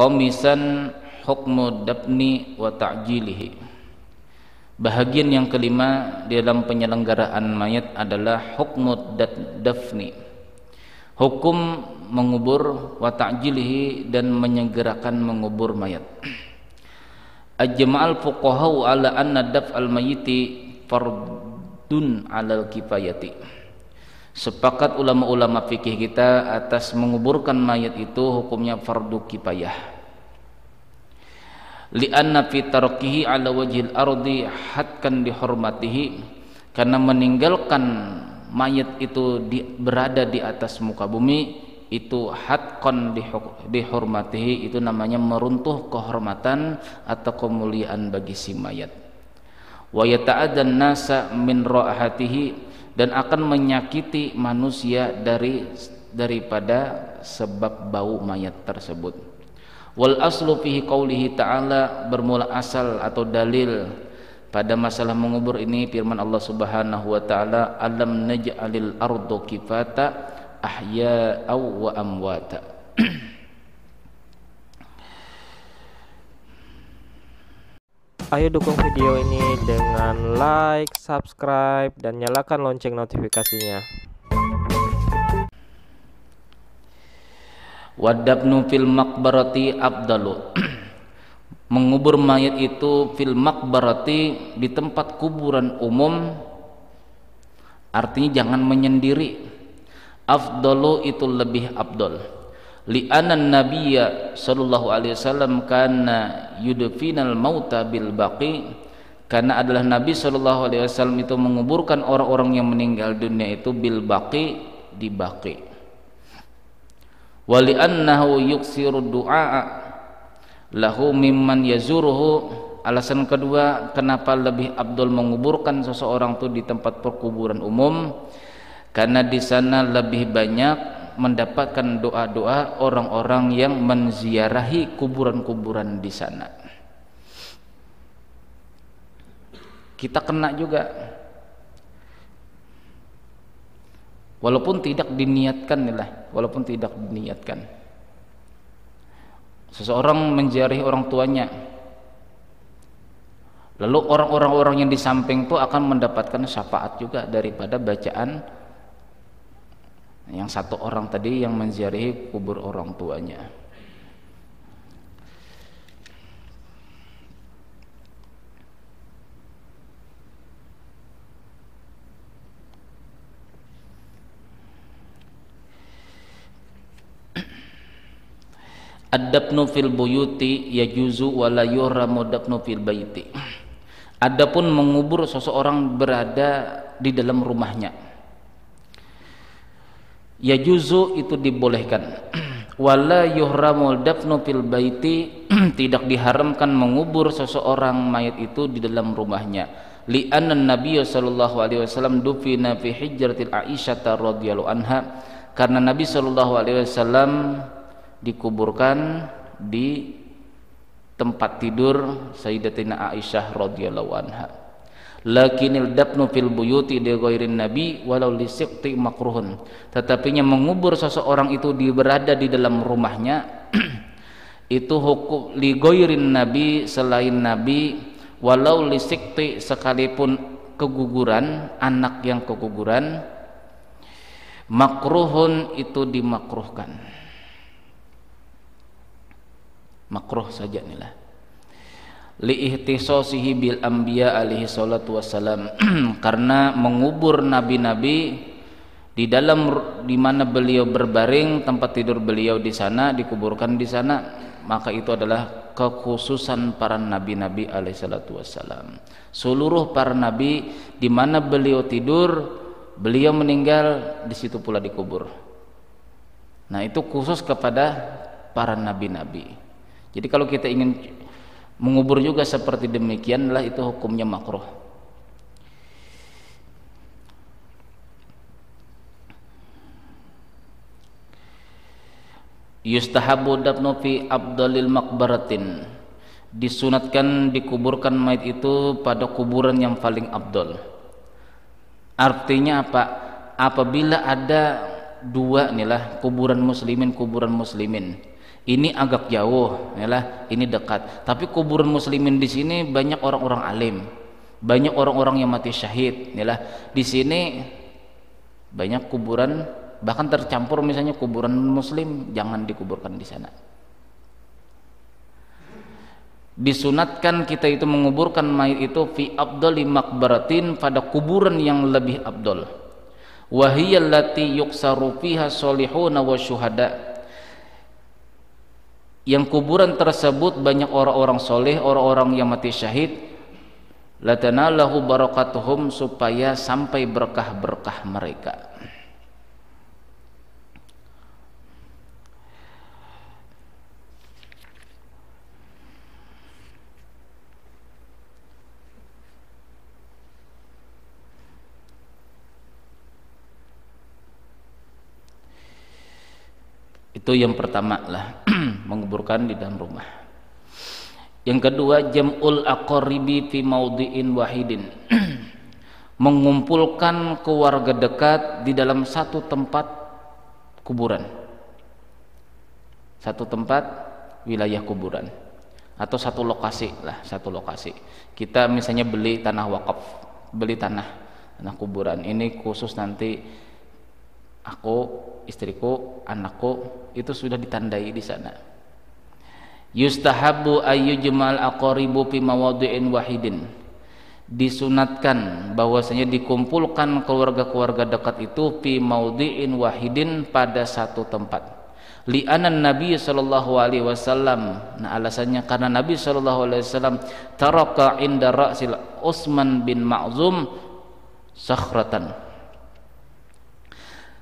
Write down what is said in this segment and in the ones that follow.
Khamisan hukmu dafni wa ta'jilihi. Bahagian yang kelima di dalam penyelenggaraan mayat adalah hukmu dafni, hukum mengubur, wa ta'jilihi, dan menyegerakan mengubur mayat. Ajma'al fuqahau ala anna daf'al mayyiti fardun 'alal kifayati. Sepakat ulama-ulama fikih kita atas menguburkan mayat itu hukumnya fardu kifayah. Li'anna fi tarkihi 'ala wajhil ardi hatkan dihormatihi, karena meninggalkan mayat itu berada di atas muka bumi itu hatkon dihormatihi, itu namanya meruntuh kehormatan atau kemuliaan bagi si mayat. Wa yata'addan nasa min ra'ahatihi, dan akan menyakiti manusia daripada sebab bau mayat tersebut. Wal aslu fihi qaulihi ta'ala, bermula asal atau dalil pada masalah mengubur ini firman Allah Subhanahu wa taala, alam naj'alil ardu kifata ahya'aw wa amwata. Ayo dukung video ini dengan like, subscribe, dan nyalakan lonceng notifikasinya. Wadabnu fil maqbarati afdalu. Mengubur mayat itu fil maqbarati, di tempat kuburan umum, artinya jangan menyendiri. Afdalu itu lebih afdal. Li'anna nabiyya sallallahu alaihi wasallam kana yudfinal mauta bil baqi, karena adalah Nabi sallallahu alaihi wasallam itu menguburkan orang-orang yang meninggal dunia itu bil baqi, di baqi. Wa li'annahu yuksiru du'a lahu mimman yazuruhu. Alasan kedua kenapa lebih afdal menguburkan seseorang itu di tempat perkuburan umum, karena di sana lebih banyak mendapatkan doa-doa orang-orang yang menziarahi kuburan-kuburan di sana. Kita kena juga, walaupun tidak diniatkan walaupun tidak diniatkan. Seseorang menziarahi orang tuanya, lalu orang-orang yang di samping itu akan mendapatkan syafaat juga daripada bacaan yang satu orang tadi yang menziarahi kubur orang tuanya. Ad-dafnu fil buyuti yajuzu wa la yuhramu dafnu fil baiti. Adapun mengubur seseorang berada di dalam rumahnya, yajuzu itu dibolehkan. Wala yuhramul dafnu fil baiti, tidak diharamkan mengubur seseorang mayat itu di dalam rumahnya. Li'anna Nabi sallallahu alaihi wasallam dufina fi hijratil Aisyah radhiyallahu anha, karena Nabi sallallahu alaihi wasallam dikuburkan di tempat tidur Sayyidatina Aisyah radhiyallahu anha. Lakinil dafnu fil buyuti li ghairin nabi walau li siqti makruhun, tetapinya mengubur seseorang itu berada di dalam rumahnya itu hukum li ghairin nabi, selain nabi, walau li siqti, sekalipun keguguran, anak yang keguguran, makruhun itu dimakruhkan, makruh saja inilah. Liihtisasihi bil anbiya alaihi salatu wassalam, karena mengubur nabi-nabi di mana beliau berbaring, tempat tidur beliau di sana, dikuburkan di sana, maka itu adalah kekhususan para nabi-nabi alaihi salatu wassalam. Seluruh para nabi di mana beliau tidur, beliau meninggal, di situ pula dikubur. Nah, itu khusus kepada para nabi-nabi. Jadi kalau kita ingin mengubur juga seperti demikianlah, itu hukumnya makruh. Yustahabu dafnu fi afdalil maqbaratin, disunatkan dikuburkan mayat itu pada kuburan yang paling afdal. Artinya apa? Apabila ada dua inilah kuburan muslimin. Ini agak jauh, inilah ini dekat. Tapi kuburan muslimin di sini banyak orang-orang alim, banyak orang-orang yang mati syahid. Inilah di sini banyak kuburan, bahkan tercampur misalnya kuburan muslim, jangan dikuburkan di sana. Disunatkan kita itu menguburkan mayit itu fi afdali maqbaratin, pada kuburan yang lebih afdal. Wa hiya allati yuksaru fiha sholihuna wa syuhada, yang kuburan tersebut banyak orang-orang soleh, orang-orang yang mati syahid. Latanalahu barakatuhum, supaya sampai berkah-berkah mereka. Itu yang pertama lah, menguburkan di dalam rumah. Yang kedua, jam'ul aqaribi fi maudhi'in wahidin, mengumpulkan keluarga dekat di dalam satu tempat kuburan, satu tempat wilayah kuburan, atau satu lokasi lah, satu lokasi. Kita misalnya beli tanah wakaf, beli tanah kuburan, ini khusus nanti aku, istriku, anakku, itu sudah ditandai di sana. Yustahabu ayyujmal aqaribu fi mawadhi'in wahidin, disunatkan bahwasanya dikumpulkan keluarga-keluarga dekat itu fi mawadhi'in wahidin, pada satu tempat. Li'anna Nabi sallallahu alaihi wasallam, nah alasannya karena Nabi sallallahu alaihi wasallam taraka inda ra'sil Utsman bin Ma'zum sakhratan,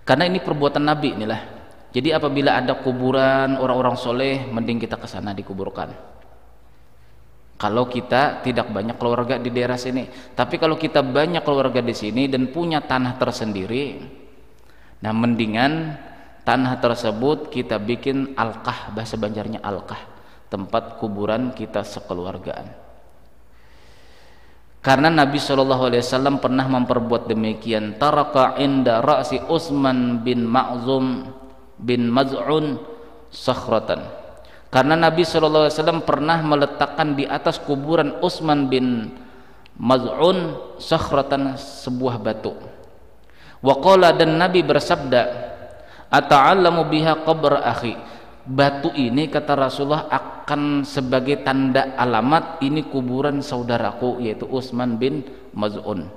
karena ini perbuatan Nabi inilah. Jadi apabila ada kuburan orang-orang soleh, mending kita ke sana dikuburkan. Kalau kita tidak banyak keluarga di daerah sini. Tapi kalau kita banyak keluarga di sini dan punya tanah tersendiri, nah mendingan tanah tersebut kita bikin alqah, bahasa Banjarnya alqah, tempat kuburan kita sekeluargaan. Karena Nabi SAW pernah memperbuat demikian. Taraka inda ra'si Utsman bin Ma'zum bin Maz'un sakhratan, karena Nabi SAW pernah meletakkan di atas kuburan Utsman bin Maz'un sakhratan, sebuah batu. Wa qala, dan Nabi bersabda, ata'allamu biha qabr akhi, batu ini kata Rasulullah akan sebagai tanda alamat ini kuburan saudaraku, yaitu Utsman bin Maz'un.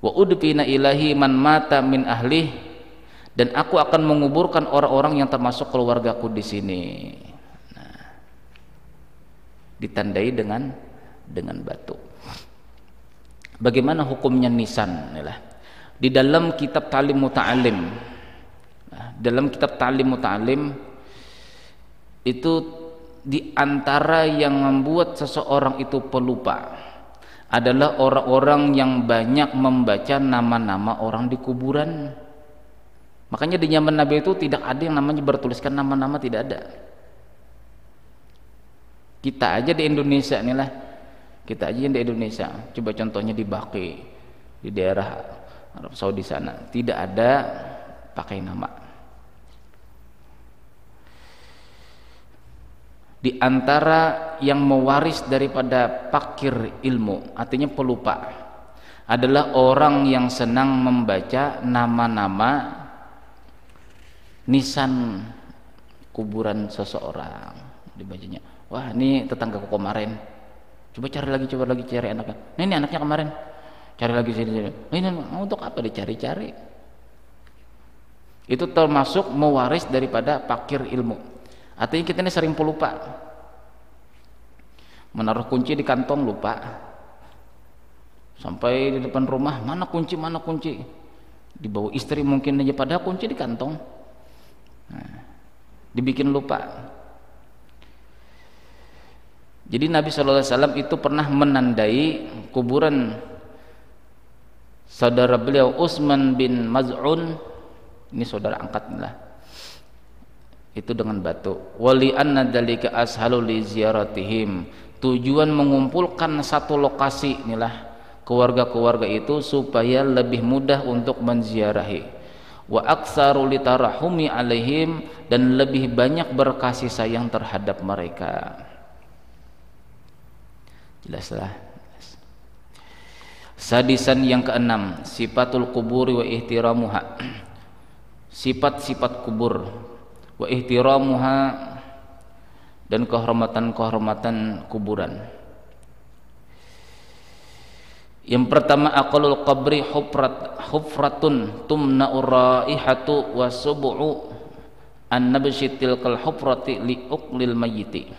Wa udfina ilahi man mata min ahlih, dan aku akan menguburkan orang-orang yang termasuk keluargaku di sini. Nah, ditandai dengan batu. Bagaimana hukumnya nisan? Di dalam kitab Ta'lim Muta'alim, dalam kitab Ta'lim Muta'alim itu di antara yang membuat seseorang itu pelupa adalah orang-orang yang banyak membaca nama-nama orang di kuburan. Makanya di zaman Nabi itu tidak ada yang namanya bertuliskan nama-nama, tidak ada. Kita aja di Indonesia inilah, kita aja di Indonesia, coba contohnya di Baqi, di daerah Arab Saudi sana, tidak ada pakai nama. Di antara yang mewaris daripada pakir ilmu, artinya pelupa, adalah orang yang senang membaca nama-nama nisan kuburan seseorang. Dibacanya, wah ini tetanggaku kemarin, coba cari cari anaknya. Nah, ini anaknya kemarin, cari lagi sini. Ini untuk apa dicari-cari? Itu termasuk mewaris daripada pakir ilmu. Artinya kita ini sering pelupa, menaruh kunci di kantong lupa, sampai di depan rumah mana kunci, dibawa istri mungkin aja, padahal kunci di kantong. Nah, dibikin lupa. Jadi Nabi SAW itu pernah menandai kuburan saudara beliau Utsman bin Maz'un, ini saudara angkatnya, itu dengan batu. Wali anna dzalika ashalu li ziyaratihim, tujuan mengumpulkan satu lokasi inilah keluarga-keluarga itu supaya lebih mudah untuk menziarahi. wa aktsaru litarahumi alaihim, dan lebih banyak berkasih sayang terhadap mereka. Jelaslah. Sadisan yang keenam, sifatul kuburi wa ihtiramuha. Sifat-sifat kubur, wa ihtiramuha, dan kehormatan-kehormatan kuburan. Yang pertama, aqalul qabri hufratun tumna'ur raihatu wa sub'u an nabshi tilkal hufrati liuqlil mayyiti.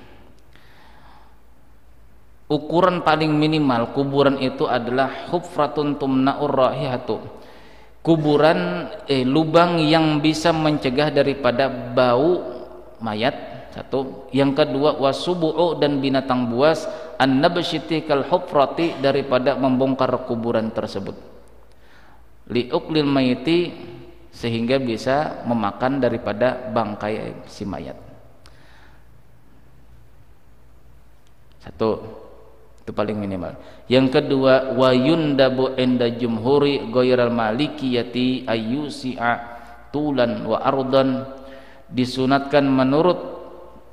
Ukuran paling minimal kuburan itu adalah hufratun tumna'ur raihatu, kuburan lubang yang bisa mencegah daripada bau mayat. Satu. Yang kedua, wasubu'u, dan binatang buas, an-nabshiti kal hufrati, daripada membongkar kuburan tersebut. Liuqlil mayiti, sehingga bisa memakan daripada bangkai si mayat. Satu. Itu paling minimal. Yang kedua, wa yundabu inda jumhuri ghairal malikiyati ayyusi'a tulan wa ardan, disunatkan menurut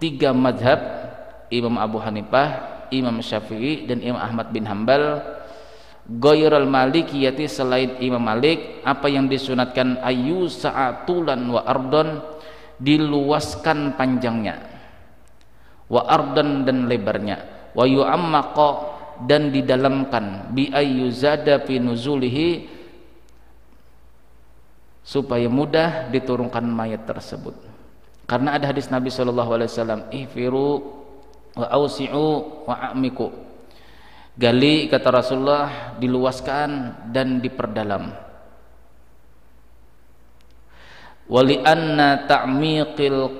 tiga madhab, Imam Abu Hanifah, Imam Syafi'i, dan Imam Ahmad bin Hambal, ghairal malikiyati, selain Imam Malik, apa yang disunatkan, ayyusa'a tulan wa ardan, diluaskan panjangnya, wa ardan, dan lebarnya, wa yu'ammaqa, dan didalamkan, bi ayyuzada fi nuzulihi, supaya mudah diturunkan mayat tersebut. Karena ada hadis Nabi SAW, ihfiru wa ausi'u wa a'miku, gali, kata Rasulullah, diluaskan dan diperdalam. Wali anna ta'miqal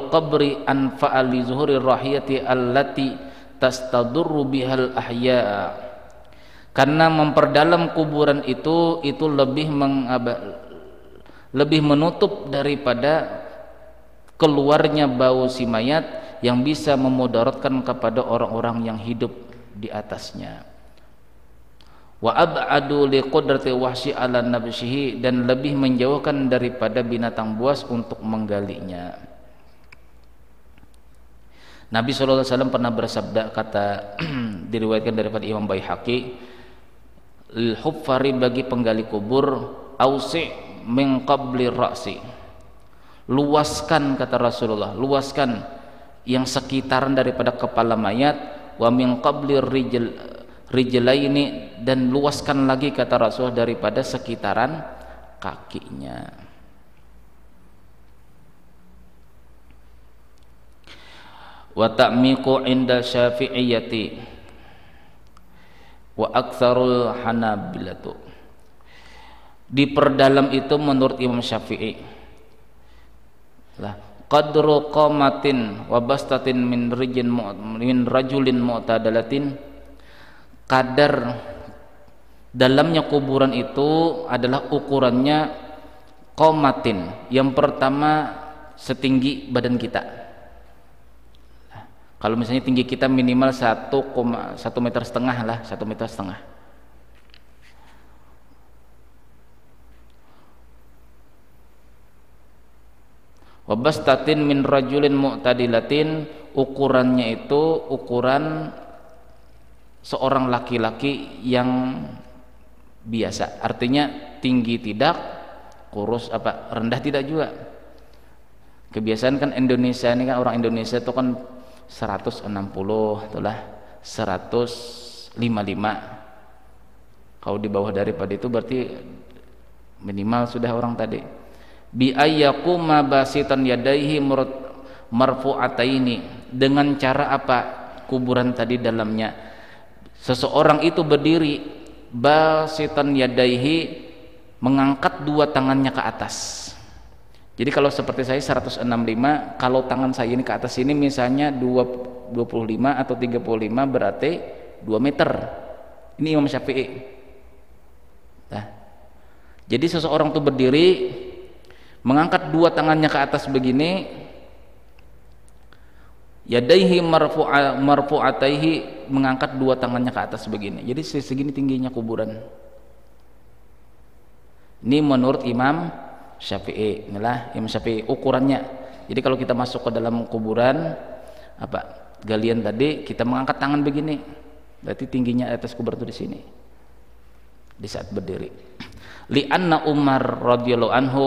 qabri anfa'a li zuhuri rahiyati allati tastadurru bihal ahya'a. Karena memperdalam kuburan itu lebih menutup daripada keluarnya bau si mayat yang bisa memudaratkan kepada orang-orang yang hidup di atasnya. Wa ab'adu liqudrati wahsyi ala nabshihi, dan lebih menjauhkan daripada binatang buas untuk menggalinya. Nabi SAW pernah bersabda, kata diriwayatkan daripada Imam Baihaqi, lil huffari, bagi penggali kubur, ausi' min qabli ra'si, luaskan, kata Rasulullah, luaskan yang sekitaran daripada kepala mayat, wa min qabli rijlaini, dan luaskan lagi, kata Rasulullah, daripada sekitaran kakinya. Wa ta'miqu inda syafi'iyati wa aktsarul hanabilatu, diperdalam itu menurut Imam Syafi'i lah, qadru qamatin wa bastatin min rajulin mu'tadalatin, kadar dalamnya kuburan itu adalah ukurannya qamatin, yang pertama setinggi badan kita. Kalau misalnya tinggi kita minimal 1,1 meter setengah lah, 1,5 meter. Wabastatin min rajulin mu'tadilatin, ukurannya itu ukuran seorang laki-laki yang biasa, artinya tinggi tidak, kurus rendah tidak juga. Kebiasaan kan Indonesia ini kan, orang Indonesia itu kan 160, itulah 155. Kalau di bawah daripada itu berarti minimal sudah orang tadi. Bi ayyakuma basitan yadaihi marfu'ataini, dengan cara apa kuburan tadi dalamnya, seseorang itu berdiri basitan yadaihi, mengangkat dua tangannya ke atas. Jadi kalau seperti saya 165, kalau tangan saya ini ke atas ini misalnya 25 atau 35, berarti 2 meter. Ini Imam Syafi'i. Nah, jadi seseorang itu berdiri mengangkat dua tangannya ke atas begini, yadaihi marfu'ataihi, mengangkat dua tangannya ke atas begini. Jadi segini tingginya kuburan. Ini menurut Imam Syafi'i. Inilah Imam Syafi'i ukurannya. Jadi kalau kita masuk ke dalam kuburan galian tadi, kita mengangkat tangan begini, berarti tingginya atas kubur itu di sini, di saat berdiri. Li'anna Umar radhiyallahu anhu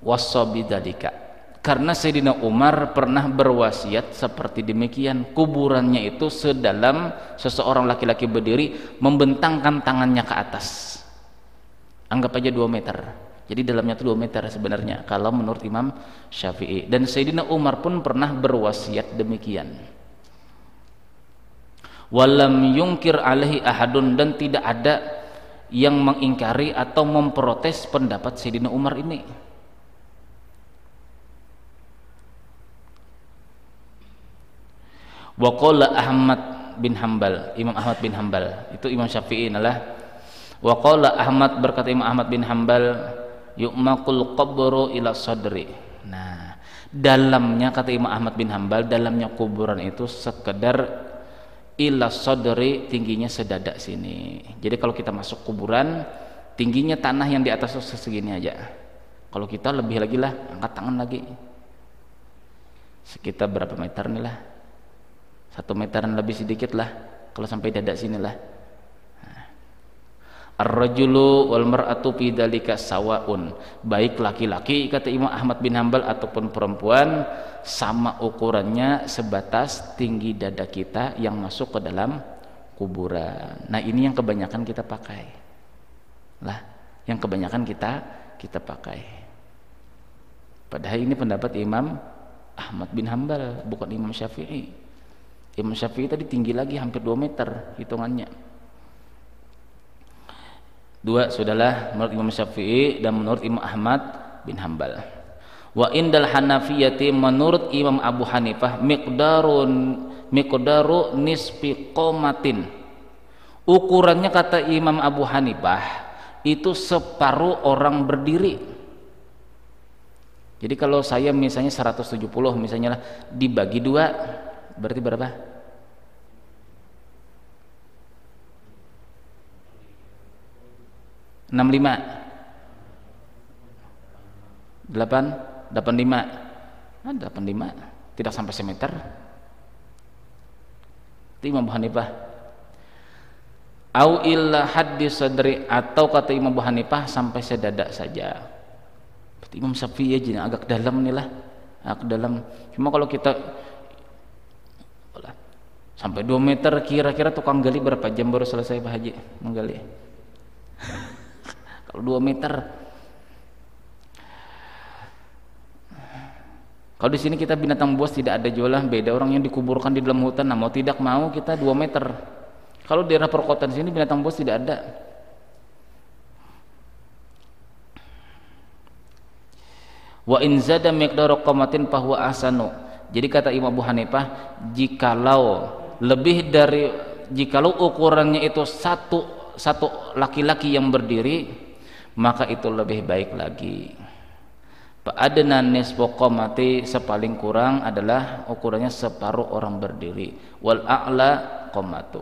wassa bidzalika, karena Sayyidina Umar pernah berwasiat seperti demikian. Kuburannya itu sedalam seseorang laki-laki berdiri membentangkan tangannya ke atas, anggap aja 2 meter. Jadi dalamnya itu 2 meter sebenarnya kalau menurut Imam Syafi'i. Dan Sayyidina Umar pun pernah berwasiat demikian. Walam yungkir alaihi ahadun, dan tidak ada yang mengingkari atau memprotes pendapat Sayyidina Umar ini. Wa qala Ahmad bin Hambal, Imam Ahmad bin Hambal, itu Imam Syafi'i adalah. Wa qala Ahmad, berkata Imam Ahmad bin Hambal, yu'maqul qabru ila sadri. Nah, dalamnya, kata Imam Ahmad bin Hambal, dalamnya kuburan itu sekedar ila sadri, tingginya sedada sini. Jadi kalau kita masuk kuburan, tingginya tanah yang di atas segini aja. Kalau kita lebih lagi lah, angkat tangan lagi. Sekitar berapa meter nih lah? 1 meteran lebih sedikit lah, kalau sampai dada sini lah. Ar-rajulu wal mar'atu fi dzalika sawaun, baik laki-laki, kata Imam Ahmad bin Hambal, ataupun perempuan, sama ukurannya, sebatas tinggi dada kita yang masuk ke dalam kuburan. Nah, ini yang kebanyakan kita pakai lah, yang kebanyakan kita pakai. Padahal ini pendapat Imam Ahmad bin Hambal, bukan Imam Syafi'i. Imam Syafi'i tadi tinggi lagi, hampir 2 meter hitungannya. 2 sudahlah, menurut Imam Syafi'i dan menurut Imam Ahmad bin Hambal. Wa indal Hanafiyati, menurut Imam Abu Hanifah, miqdaru nisfi qomatin, ukurannya, kata Imam Abu Hanifah, itu separuh orang berdiri. Jadi kalau saya misalnya 170 misalnya lah, dibagi 2, berarti berapa? 65, 85, 85, tidak sampai semeter. Itu Imam Abu Hanifah. Au illa haddi sadri, atau kata Imam Abu Hanifah sampai sedada saja. Berarti Imam Syafi'i aja agak dalam nih lah, agak dalam. Cuma kalau kita sampai 2 meter, kira-kira tukang gali berapa jam baru selesai Pak Haji menggali? Kalau 2 meter. Kalau di sini kita binatang buas tidak ada jualan, beda orang yang dikuburkan di dalam hutan. Nah, mau tidak mau kita 2 meter. Kalau di daerah perkotaan sini binatang buas tidak ada. Wa in zada miqdaru qamatin fahuwa ahsanu. Jadi kata Imam Abu Hanifah, jikalau ukurannya itu satu laki-laki yang berdiri, maka itu lebih baik lagi. Fa'adna nisfu qamati, sepaling kurang adalah ukurannya separuh orang berdiri. Wal a'la qamatu.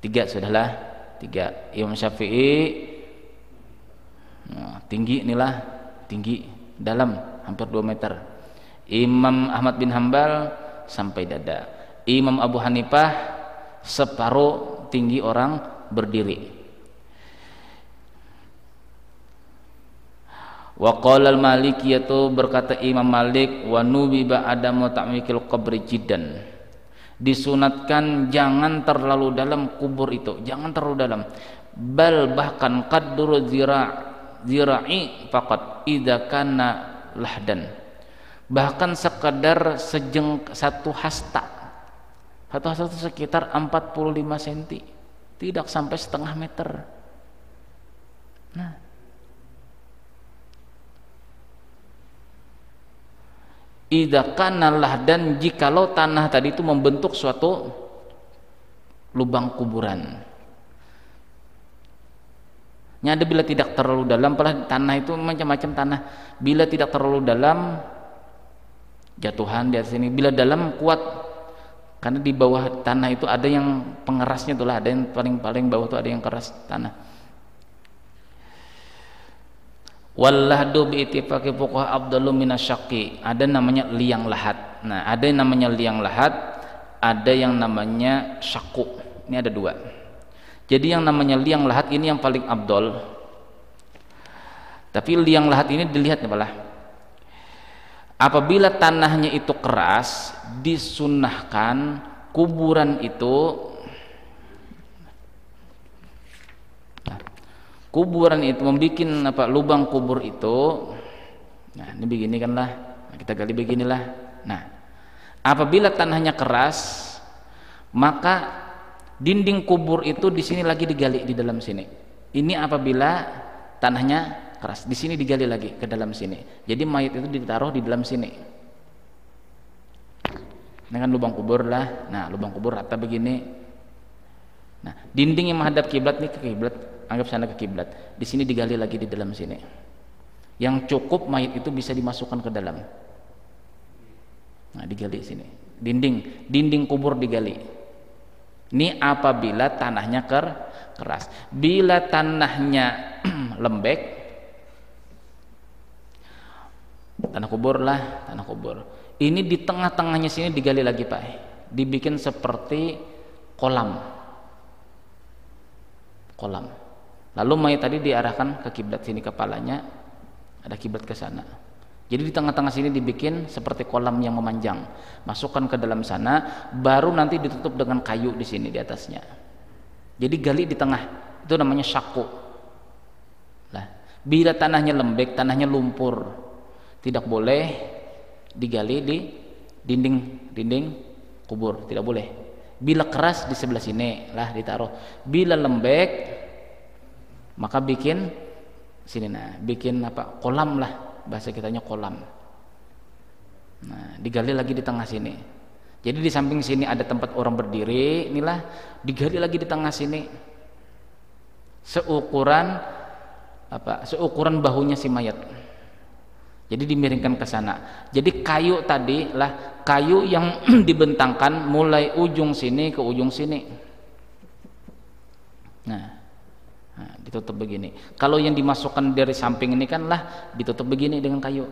3 sudahlah, 3. Imam Syafi'i, nah, tinggi inilah, tinggi dalam hampir 2 meter. Imam Ahmad bin Hambal sampai dada. Imam Abu Hanifah separuh tinggi orang berdiri. Wa qala al-Malikiyatu, berkata Imam Malik, wa nubiba adamu ta'mikil qabri jiddan, disunatkan jangan terlalu dalam kubur itu, jangan terlalu dalam. Bal bahkan qadru zira'i faqat idza kana lahdan, bahkan sekadar satu hasta. Satu hasta itu sekitar 45 cm, tidak sampai setengah meter. Nah, idza kana lahdan, jikalau tanah tadi itu membentuk suatu lubang kuburan. Nyada bila tidak terlalu dalam, padahal tanah itu macam-macam tanah. Bila tidak terlalu dalam, jatuhan di atas ini. Bila dalam, kuat, karena di bawah tanah itu ada yang pengerasnya, itulah ada yang paling bawah itu ada yang keras tanah. Wal lahdu bi ittifaqi fuqaha afdalu minasyaqi. Ada namanya liang lahat. Nah, ada yang namanya liang lahat, ada yang namanya syaqu. Ini ada dua. Jadi yang namanya liang lahat ini yang paling afdol. Tapi liang lahat ini dilihat apalah. Apabila tanahnya itu keras, disunnahkan kuburan itu membuat lubang kubur itu, nah ini begini kan lah, kita gali beginilah. Nah, apabila tanahnya keras, maka dinding kubur itu di sini lagi digali di dalam sini. Ini apabila tanahnya keras, di sini digali lagi ke dalam sini. Jadi mayat itu ditaruh di dalam sini. Ini kan lubang kubur lah. Nah, lubang kubur rata begini. Nah, dinding yang menghadap kiblat nih ke kiblat. Anggap sana ke kiblat. Di sini digali lagi di dalam sini. Yang cukup mayat itu bisa dimasukkan ke dalam. Nah, digali sini. Dinding kubur digali. Ini apabila tanahnya keras. Bila tanahnya lembek, tanah kubur. Ini di tengah-tengahnya sini digali lagi, Pak. Dibikin seperti kolam. Lalu mayat tadi diarahkan ke kiblat sini, kepalanya ada kiblat ke sana. Jadi di tengah-tengah sini dibikin seperti kolam yang memanjang. Masukkan ke dalam sana, baru nanti ditutup dengan kayu di sini di atasnya. Jadi gali di tengah, itu namanya syaqu. Nah, bila tanahnya lembek, tanahnya lumpur, tidak boleh digali di dinding kubur, tidak boleh. Bila keras di sebelah sini lah ditaruh. Bila lembek, maka bikin sini, nah bikin kolam lah, bahasa kitanya kolam. Nah, digali lagi di tengah sini. Jadi di samping sini ada tempat orang berdiri, inilah digali lagi di tengah sini. Seukuran bahunya si mayat. Jadi dimiringkan ke sana. Jadi kayu tadi lah kayu yang dibentangkan mulai ujung sini ke ujung sini. Nah, ditutup begini. Kalau yang dimasukkan dari samping ini kan lah ditutup begini dengan kayu.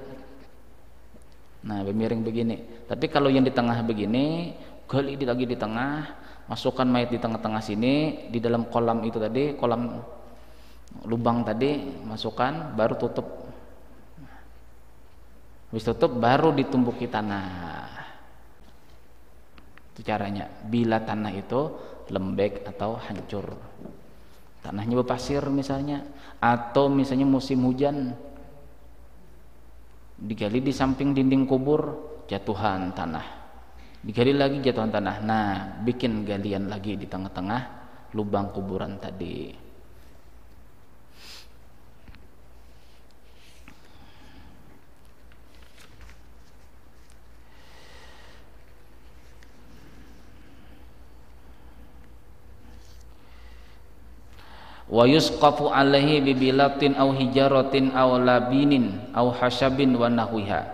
Nah, miring begini. Tapi kalau yang di tengah begini, gali lagi di tengah, masukkan mayat di tengah-tengah sini, di dalam kolam itu tadi, kolam lubang tadi, masukkan, baru tutup. Habis tutup baru ditumbuki tanah. Itu caranya. Bila tanah itu lembek atau hancur. Tanahnya berpasir misalnya, atau misalnya musim hujan, digali di samping dinding kubur, jatuhan tanah, digali lagi jatuhan tanah. Nah, bikin galian lagi di tengah-tengah lubang kuburan tadi. Wa yusqafu alaihi bibilatin aw hijaratin aw labinin aw hasyabin wa nahwiha.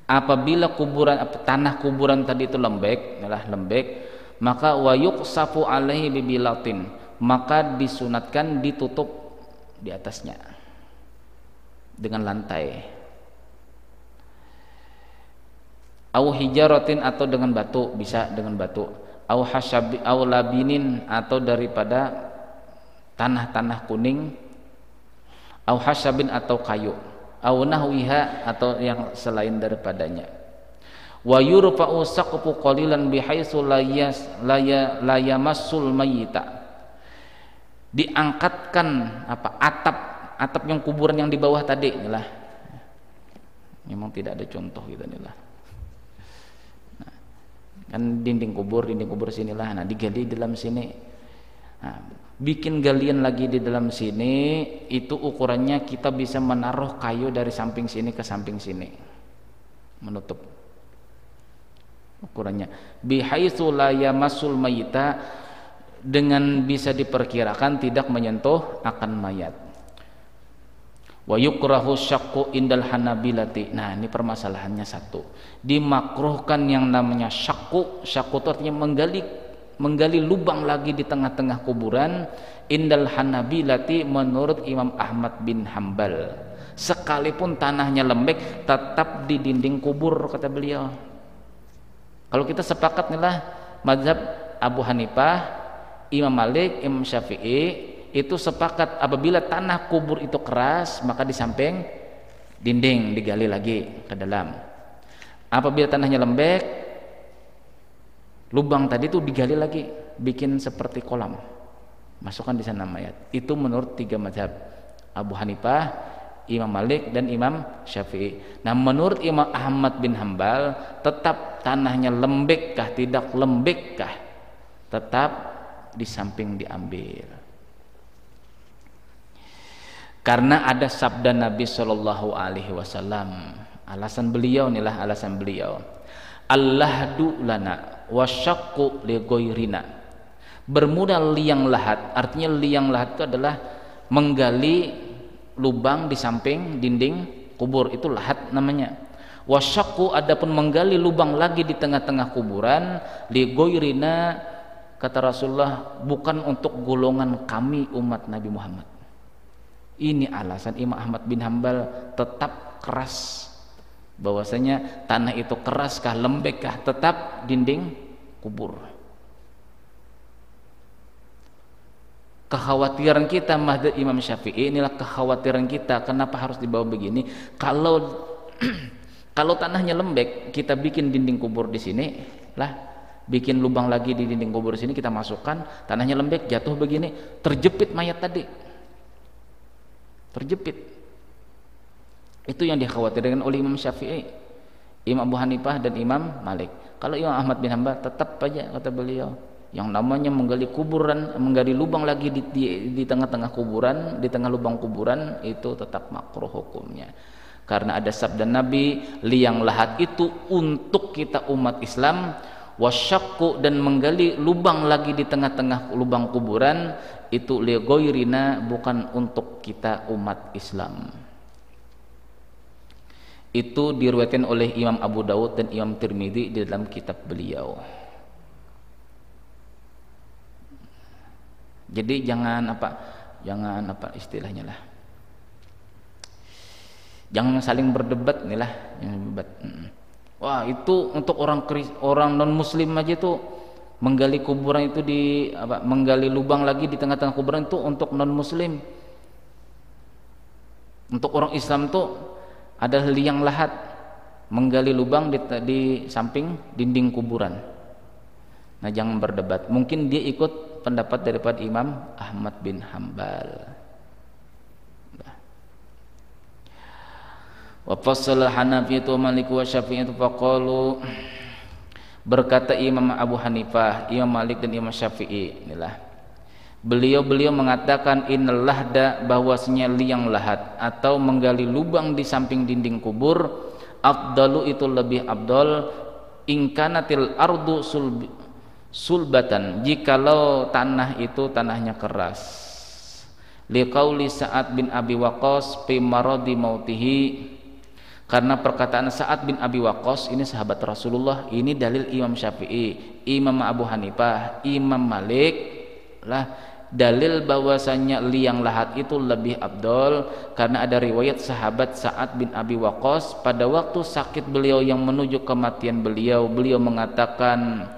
Apabila tanah kuburan tadi itu lembek, maka wa yuqsafu alaihi bibilatin, maka disunatkan ditutup di atasnya dengan lantai. Aw hijaratin atau dengan batu, bisa dengan batu. Aw hasyabi aw labinin atau daripada tanah kuning, au hasyabin atau kayu, au nahwiha atau yang selain daripadanya. Wa yurfa'u saqfu qalilan bihaitsu la yamassul mayyita. Diangkatkan atap yang kuburan yang di bawah tadi inilah. Memang tidak ada contoh gitu inilah. Nah, kan dinding kubur sinilah. Nah, digali di dalam sini. Nah, bikin galian lagi di dalam sini, itu ukurannya kita bisa menaruh kayu dari samping sini ke samping sini, menutup ukurannya. Bihaitsu la yamassul mayyita, dengan bisa diperkirakan tidak menyentuh akan mayat. Wa yukrahu syaqqu indal hanabilati. Nah, ini permasalahannya satu. Dimakruhkan yang namanya syaqqu. Syaqqu itu artinya menggali menggali lubang lagi di tengah-tengah kuburan. Indal Hanabilati, menurut Imam Ahmad bin Hambal, sekalipun tanahnya lembek tetap di dinding kubur, kata beliau. Kalau kita sepakat nih lah, mazhab Abu Hanifah, Imam Malik, Imam Syafi'i itu sepakat apabila tanah kubur itu keras maka di samping dinding digali lagi ke dalam. Apabila tanahnya lembek, lubang tadi itu digali lagi, bikin seperti kolam, masukkan di sana mayat. Itu menurut 3 mazhab, Abu Hanifah, Imam Malik, dan Imam Syafi'i. Nah, menurut Imam Ahmad bin Hambal, tetap tanahnya lembekkah tidak lembekkah, tetap di samping diambil. Karena ada sabda Nabi Shallallahu Alaihi Wasallam. Alasan beliau inilah alasan beliau. Allahdu lana wasyaqqu li ghairina. Bermodal liang lahat, artinya liang lahat itu adalah menggali lubang di samping dinding kubur, itu lahat namanya. Wasyaqqu, adapun menggali lubang lagi di tengah-tengah kuburan, li ghairina, kata Rasulullah, bukan untuk golongan kami umat Nabi Muhammad. Ini alasan Imam Ahmad bin Hambal tetap keras, bahwasanya tanah itu keraskah lembekkah tetap dinding kubur. Kekhawatiran kita mazhab Imam Syafi'i, inilah kekhawatiran kita, kenapa harus dibawa begini. Kalau tanahnya lembek, kita bikin dinding kubur di sini lah, bikin lubang lagi di dinding kubur di sini, kita masukkan, tanahnya lembek, jatuh begini, terjepit mayat tadi, terjepit. Itu yang dikhawatirkan oleh Imam Syafi'i, Imam Abu Hanifah, dan Imam Malik. Kalau Imam Ahmad bin Hanbal tetap aja, kata beliau, yang namanya menggali kuburan, menggali lubang lagi di tengah-tengah kuburan, di tengah lubang kuburan, itu tetap makruh hukumnya. Karena ada sabda Nabi, liang lahat itu untuk kita umat Islam, wasyaqqu, dan menggali lubang lagi di tengah-tengah lubang kuburan, itu li ghairina, bukan untuk kita umat Islam. Itu diriwayatkan oleh Imam Abu Dawud dan Imam Tirmidzi di dalam kitab beliau. Jadi jangan apa istilahnya lah, jangan saling berdebat nih lah, jangan berdebat. Wah, itu untuk orang non muslim aja tuh menggali kuburan itu menggali lubang lagi di tengah-tengah kuburan itu untuk non muslim. Untuk orang Islam tuh adalah liang lahat, menggali lubang di samping dinding kuburan. Nah, jangan berdebat. Mungkin dia ikut pendapat daripada Imam Ahmad bin Hambal. Wa fassala Hanafiyatu wa Malik wa Syafi'iyatu faqalu, berkata Imam Abu Hanifah, Imam Malik, dan Imam Syafi'i, inilah beliau mengatakan, innal lahda, bahwasanya liang lahat atau menggali lubang di samping dinding kubur, afdalu, itu lebih abdol, ingkanatil ardu sulbatan, jikalau tanah itu tanahnya keras. Liqauli Sa'ad bin Abi Waqqas fi maradi mautihi, karena perkataan Sa'ad bin Abi Waqqas, ini sahabat Rasulullah. Ini dalil Imam Syafi'i, Imam Abu Hanifah, Imam Malik lah, dalil bahwasanya liang lahat itu lebih abdol, karena ada riwayat sahabat Sa'ad bin Abi Waqqas, pada waktu sakit beliau yang menuju kematian beliau mengatakan,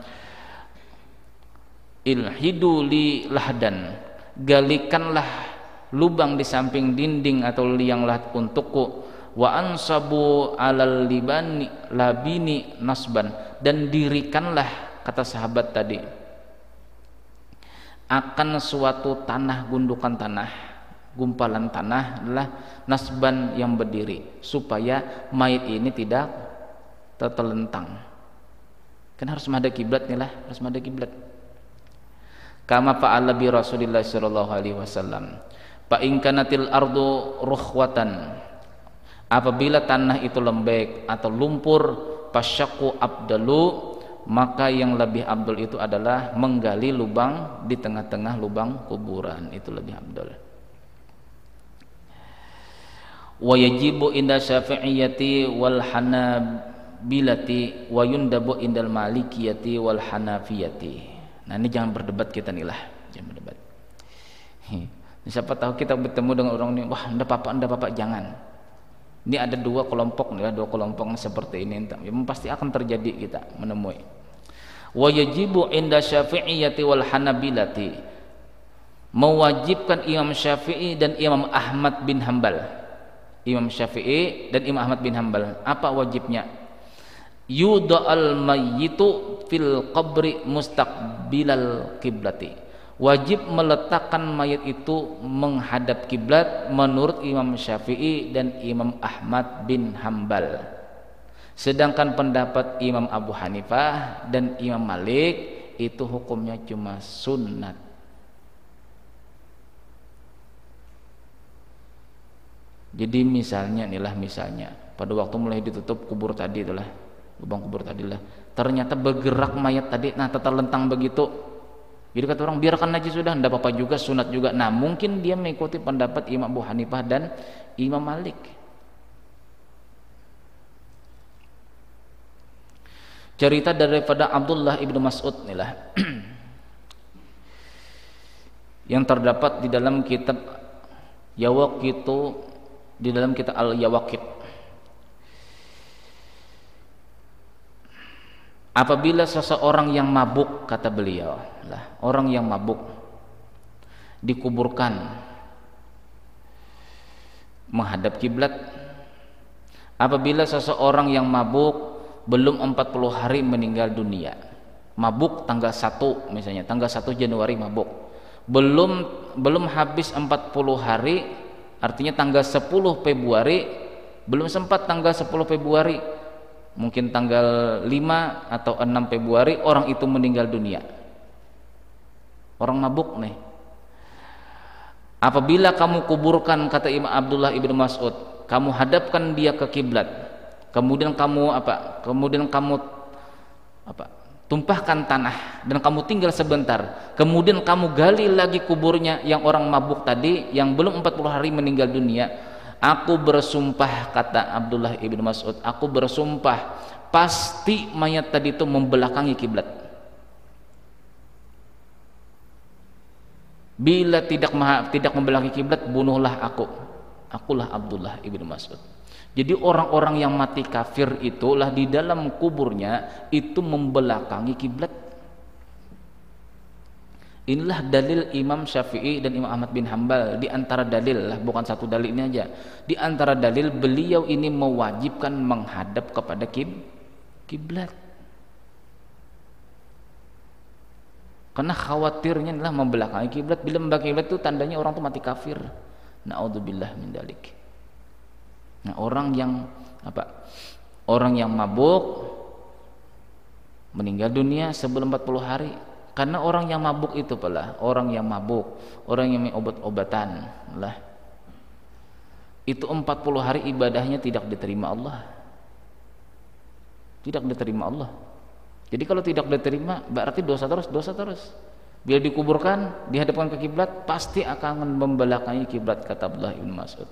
ilhidu li lahdan, galikanlah lubang di samping dinding atau liang lahat untukku, wa ansabu alal labini nasban, dan dirikanlah, kata sahabat tadi, akan suatu tanah, gundukan tanah, gumpalan tanah, adalah nasban, yang berdiri, supaya mayat ini tidak tertelentang. Kan harus menghadap kiblat nih lah, harus menghadap kiblat. Kama fa'ala bi Rasulillah sallallahu alaihi wasallam. Fa in kanatil ardu rukhwatan, apabila tanah itu lembek atau lumpur, pasyaqqu abdalu, maka yang lebih abdul itu adalah menggali lubang di tengah-tengah lubang kuburan, itu lebih abdul. Wa yajibu inda syafi'iyati wal hanabilati wa yundabu indal malikiyati wal hanafiyati. Nah ini jangan berdebat kita nih lah, jangan berdebat. Siapa tahu kita bertemu dengan orang ini, wah enggak apa-apa, jangan. Ini ada dua kelompok seperti ini, memang pasti akan terjadi kita menemui. Wa yajibu inda Syafi'iyyati wal Hanabilati, mewajibkan Imam Syafi'i dan Imam Ahmad bin Hambal. Imam Syafi'i dan Imam Ahmad bin Hambal, apa wajibnya? Yudha'al mayyitu fil qabri mustaqbilal qiblati, wajib meletakkan mayat itu menghadap kiblat menurut Imam Syafi'i dan Imam Ahmad bin Hambal. Sedangkan pendapat Imam Abu Hanifah dan Imam Malik itu hukumnya cuma sunnat. Jadi misalnya pada waktu mulai ditutup kubur tadi itulah, lubang kubur tadilah, ternyata bergerak mayat tadi, nah terlentang begitu. Jadi kata orang, biarkan aja sudah, tidak apa-apa juga, sunat juga. Nah mungkin dia mengikuti pendapat Imam Abu Hanifah dan Imam Malik. Cerita daripada Abdullah ibnu Mas'ud inilah yang terdapat di dalam kitab di dalam kitab Al-Yawaqit. Apabila seseorang yang mabuk, kata beliau, orang yang mabuk dikuburkan menghadap kiblat. Apabila seseorang yang mabuk belum 40 hari meninggal dunia, mabuk tanggal 1 misalnya, tanggal 1 Januari mabuk, belum habis 40 hari, artinya tanggal 10 Februari, belum sempat tanggal 10 Februari, mungkin tanggal 5 atau 6 Februari orang itu meninggal dunia. Orang mabuk nih. Apabila kamu kuburkan, kata Imam Abdullah ibnu Mas'ud, kamu hadapkan dia ke kiblat, kemudian kamu tumpahkan tanah dan kamu tinggal sebentar, kemudian kamu gali lagi kuburnya yang orang mabuk tadi yang belum 40 hari meninggal dunia, aku bersumpah, kata Abdullah ibnu Mas'ud, aku bersumpah pasti mayat tadi itu membelakangi kiblat. Bila tidak membelakangi kiblat, bunuhlah akulah Abdullah ibnu Mas'ud. Jadi orang-orang yang mati kafir itulah di dalam kuburnya itu membelakangi kiblat. Inilah dalil Imam Syafi'i dan Imam Ahmad bin Hambal. Di antara dalil lah, bukan satu dalil ini aja. Di antara dalil beliau ini mewajibkan menghadap kepada kiblat. Karena khawatirnya adalah membelakangi kiblat. Bila membelakangi kiblat itu tandanya orang itu mati kafir. Na'udzubillah min dzalik. Nah, orang yang mabuk meninggal dunia sebelum 40 hari. Karena orang yang mabuk itu orang yang minum obat-obatan lah, itu 40 hari ibadahnya tidak diterima Allah. Jadi kalau tidak diterima berarti dosa terus. Bila dikuburkan, dihadapkan ke kiblat, pasti akan membelakangi kiblat, kata Abdullah ibnu Mas'ud.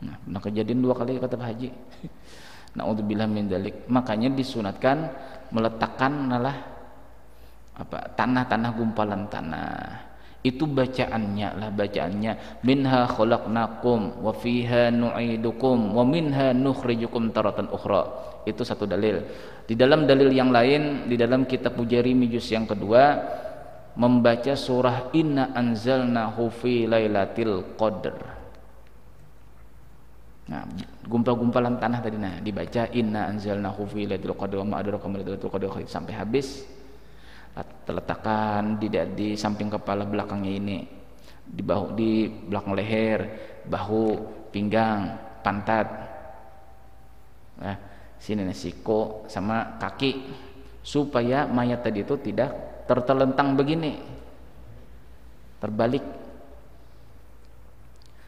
Nah, kejadian 2 kali, kata Pak Haji. Na'udzubillah min dzalik. Makanya disunatkan meletakkan tanah gumpalan tanah. Itu bacaannya minha khalaqnakum wa fiha nu'idukum wa minha nukhrijukum taratan ukhra. Itu satu dalil. Di dalam dalil yang lain, di dalam kitab Mujarimi juz yang kedua, membaca surah Inna anzalnahu fi lailatul qadr. Nah, gumpal-gumpalan tanah tadi, dibaca Inna anzalnahu fi lailatul qadr wa ma adraka ma lailatul qadr sampai habis. Terletakkan di samping kepala belakangnya ini, di belakang leher, bahu, pinggang, pantat, sini siku sama kaki, supaya mayat tadi itu tidak tertelentang begini, terbalik.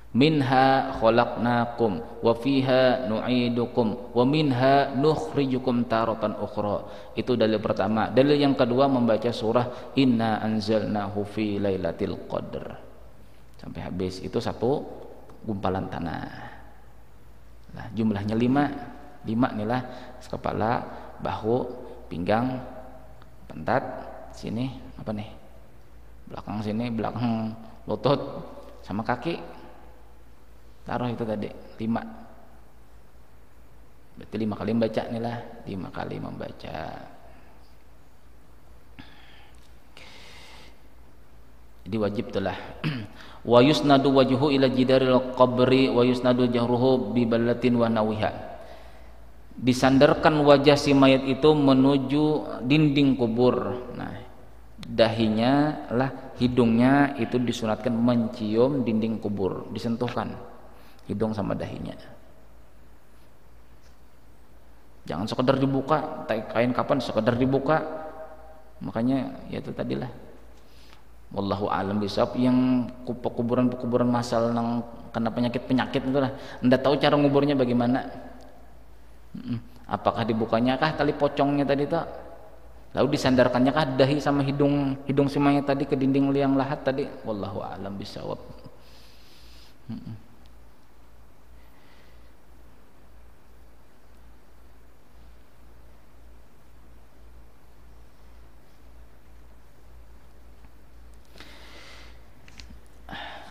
Minha khalaqnakum wa fiha nu'idukum wa minha nukhrijukum taratan ukhra. Itu dalil pertama. Dalil yang kedua membaca surah Inna anzalnahu fi lailatul qadr sampai habis. Itu satu gumpalan tanah. Nah, jumlahnya 5 inilah kepala, bahu, pinggang, pantat sini, apa nih, belakang sini, belakang lutut sama kaki, taruh itu tadi 5. Berarti 5 kali membaca nih lah, 5 kali membaca. Jadi wajib itulah. Wa yusnadu wajhu ila jidaril qabri wa yusnadu jahruhu bi ballatin wa nawiha. Disandarkan wajah si mayat itu menuju dinding kubur. Nah, dahinya lah, hidungnya itu disunatkan mencium dinding kubur, disentuhkan hidung sama dahinya. Jangan sekedar dibuka, kain kapan sekedar dibuka. Makanya ya itu tadilah. Wallahu alam bisawab, yang kuburan masal yang kena penyakit itu lah, ndak tahu cara nguburnya bagaimana. Apakah dibukanya kah tali pocongnya tadi tuh, lalu disandarkannya kah dahi sama hidung si mayat tadi ke dinding liang lahat tadi. Wallahu alam bisawab.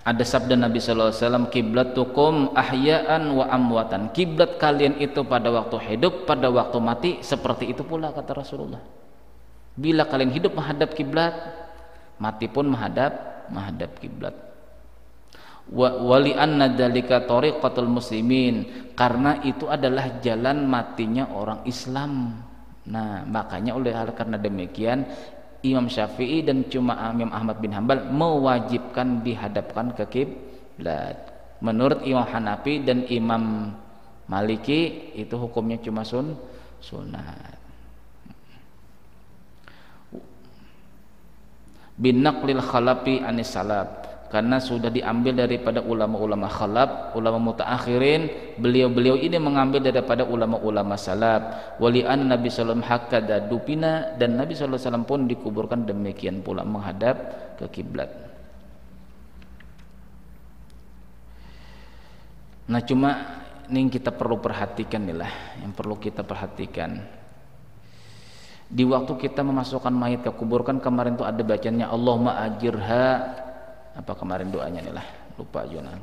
Ada sabda Nabi sallallahu alaihi wasallam, kiblatukum ahya'an wa amwatan. Kiblat kalian itu pada waktu hidup, pada waktu mati, seperti itu pula kata Rasulullah. Bila kalian hidup menghadap kiblat, mati pun menghadap kiblat. Wali anna dzalika tariqatul muslimin, karena itu adalah jalan matinya orang Islam. Nah, makanya karena demikian Imam Syafi'i dan Imam Ahmad bin Hanbal mewajibkan dihadapkan ke kiblat. Menurut Imam Hanafi dan Imam Maliki itu hukumnya cuma sunat. Binaqlil khalafi anis salaf, karena sudah diambil daripada ulama-ulama khalaf, ulama mutaakhirin. Beliau-beliau ini mengambil daripada ulama-ulama salaf. Wali an Nabi sallallahu alaihi wasallam hakada dupina, dan Nabi sallallahu alaihi wasallam pun dikuburkan demikian pula menghadap ke kiblat. Nah, cuma ini kita perlu perhatikan nih lah, yang perlu kita perhatikan. Di waktu kita memasukkan mayat ke kubur, kan kemarin tuh ada bacanya Allahumma ajirha, apa kemarin doanya nih lah, lupa juga.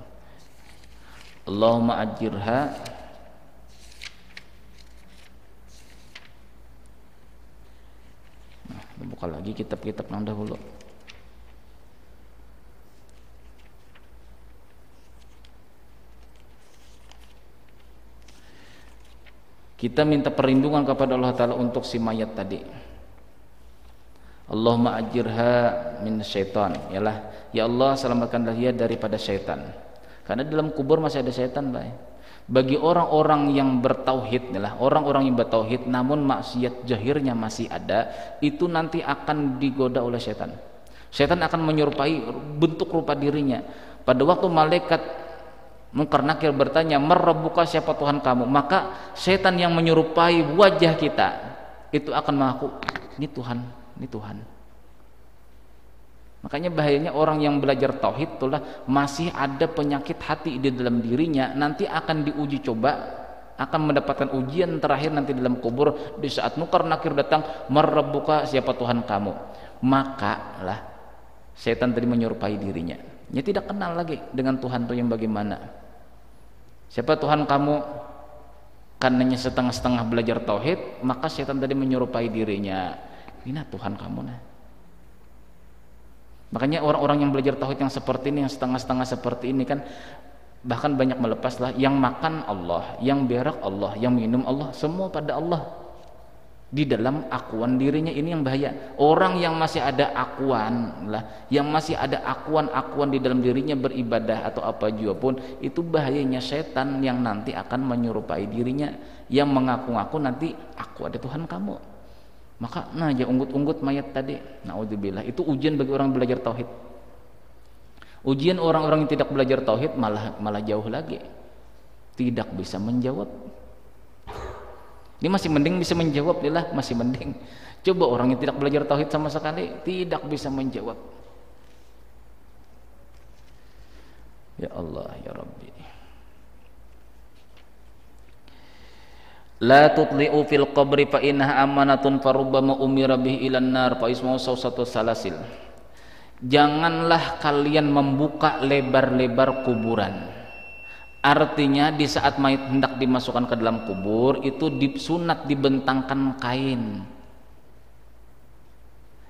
Allahumma ajirha buka lagi kitab-kitab yang dahulu. Kita minta perlindungan kepada Allah Ta'ala untuk si mayat tadi. Allahumma ajirha min syaitan, yalah, ya Allah selamatkanlah dia daripada syaitan, karena dalam kubur masih ada syaitan, Bay. Bagi orang-orang yang bertauhid, yalah, orang-orang yang bertauhid namun maksiat zahirnya masih ada, itu nanti akan digoda oleh syaitan. Syaitan akan menyerupai bentuk rupa dirinya. Pada waktu malaikat Munkar Nakir bertanya, "Marabbuka, siapa Tuhan kamu?" Maka syaitan yang menyerupai wajah kita itu akan mengaku, ini Tuhan, ini Tuhan. Makanya bahayanya orang yang belajar tauhid itulah masih ada penyakit hati di dalam dirinya, nanti akan diuji coba, akan mendapatkan ujian terakhir nanti dalam kubur. Di saat Munkar Nakir datang, "Marabbuka, siapa Tuhan kamu?" Maka lah syaitan tadi menyerupai dirinya. Dia tidak kenal lagi dengan Tuhan itu yang bagaimana. Siapa Tuhan kamu? Karenanya setengah-setengah belajar tauhid, maka syaitan tadi menyerupai dirinya, ini Tuhan kamu nah. Makanya orang-orang yang belajar tauhid yang seperti ini, yang setengah-setengah seperti ini kan bahkan banyak melepaslah, yang makan Allah, yang berak Allah, yang minum Allah, semua pada Allah. Di dalam akuan dirinya ini yang bahaya. Orang yang masih ada akuan lah, yang masih ada akuan-akuan di dalam dirinya beribadah atau apa juga pun, itu bahayanya setan yang nanti akan menyerupai dirinya, yang mengaku-ngaku nanti aku ada Tuhan kamu. Maka nah ya unggut-unggut mayat tadi, naudzubillah, itu ujian bagi orang belajar tauhid. Ujian orang-orang yang tidak belajar tauhid malah jauh lagi, tidak bisa menjawab. Ini masih mending bisa menjawab, lah masih mending. Coba orang yang tidak belajar tauhid sama sekali tidak bisa menjawab. Ya Allah ya Rabbi. La tutli'u fil qabri fa innaha amanatun farubbama umira bihi ilan nar fa ismu sawsatu salasil. Janganlah kalian membuka lebar-lebar kuburan. Artinya di saat mayat hendak dimasukkan ke dalam kubur itu disunat dibentangkan kain.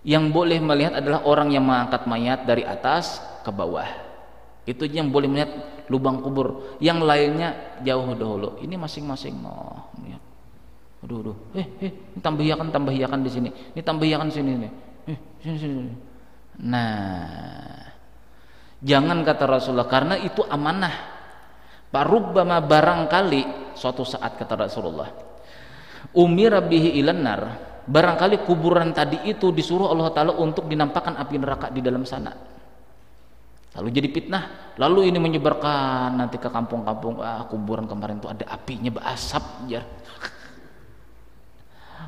Yang boleh melihat adalah orang yang mengangkat mayat dari atas ke bawah. Itu yang boleh melihat lubang kubur. Yang lainnya jauh dahulu. Ini masing-masing mau melihat. Aduh. Ini tambah-tambahkan di sini. Ini tambahkan sini nih. Sini. Nah, jangan kata Rasulullah, karena itu amanah. Parubbama barangkali suatu saat kata Rasulullah, umira bihi ilan nar, barangkali kuburan tadi itu disuruh Allah Ta'ala untuk dinampakkan api neraka di dalam sana. Lalu jadi fitnah, lalu ini menyebarkan nanti ke kampung-kampung, kuburan kemarin itu ada apinya berasap ya.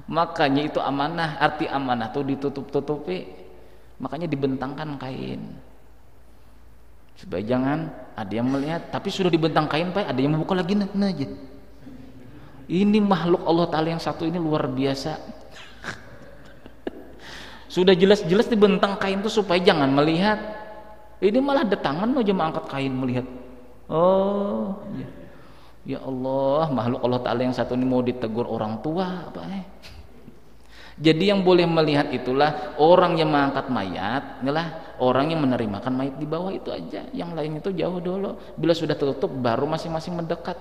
Makanya itu amanah, arti amanah tuh ditutup-tutupi. Makanya dibentangkan kain supaya jangan ada yang melihat. Tapi sudah dibentang kain Pak, ada yang membuka lagi aja. Ini makhluk Allah Ta'ala yang satu ini luar biasa. Sudah jelas-jelas dibentang kain itu supaya jangan melihat. Ini malah ada tangan aja mengangkat kain melihat. Oh ya Allah, makhluk Allah Ta'ala yang satu ini mau ditegur orang tua apa Jadi yang boleh melihat itulah orang yang mengangkat mayat, inilah orang yang menerimakan mayat di bawah, itu aja. Yang lain itu jauh dulu. Bila sudah tertutup baru masing-masing mendekat.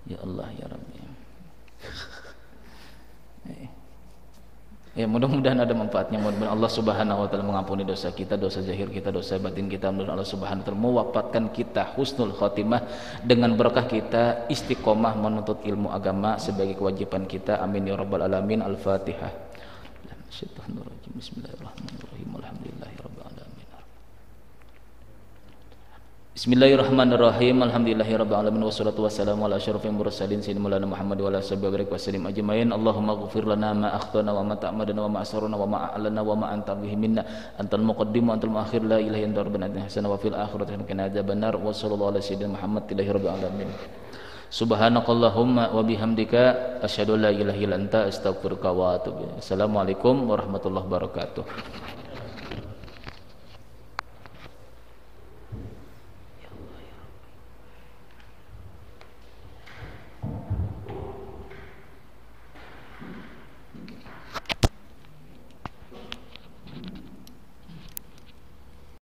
Ya Allah ya Rabbi. Ya mudah-mudahan ada manfaatnya. Mudah-mudahan Allah Subhanahu wa taala mengampuni dosa kita, dosa zahir kita, dosa batin kita. Mudah-mudahan Allah Subhanahu wa taala mewafatkan kita husnul khotimah dengan berkah kita istiqomah menuntut ilmu agama sebagai kewajiban kita. Amin ya rabbal alamin. Al-Fatihah. Bismillahirrahmanirrahim. Alhamdulillahirabbil alamin. Bismillahirrahmanirrahim. Alhamdulillahirabbil alamin wassalatu wassalamu ala asyrofil mursalin sayyidina maulana Muhammad wa ala sahbihi wa sallim ajmain. Allahumma ighfir lana ma akhtana wa ma ta'amadana wa ma asrarna wa ma a'lana wa ma anta bihi minna antal muqaddim wa antal muakhir la ilaha illa anta rabbana hasana wa fil akhirati qina adzabannar wa sallallahu ala sayyidina Muhammad rabbil alamin. Subhanakallahumma wa bihamdika asyhadu an la ilaha illa anta astaghfiruka wa atubu ilaik. Assalamualaikum warahmatullahi wabarakatuh.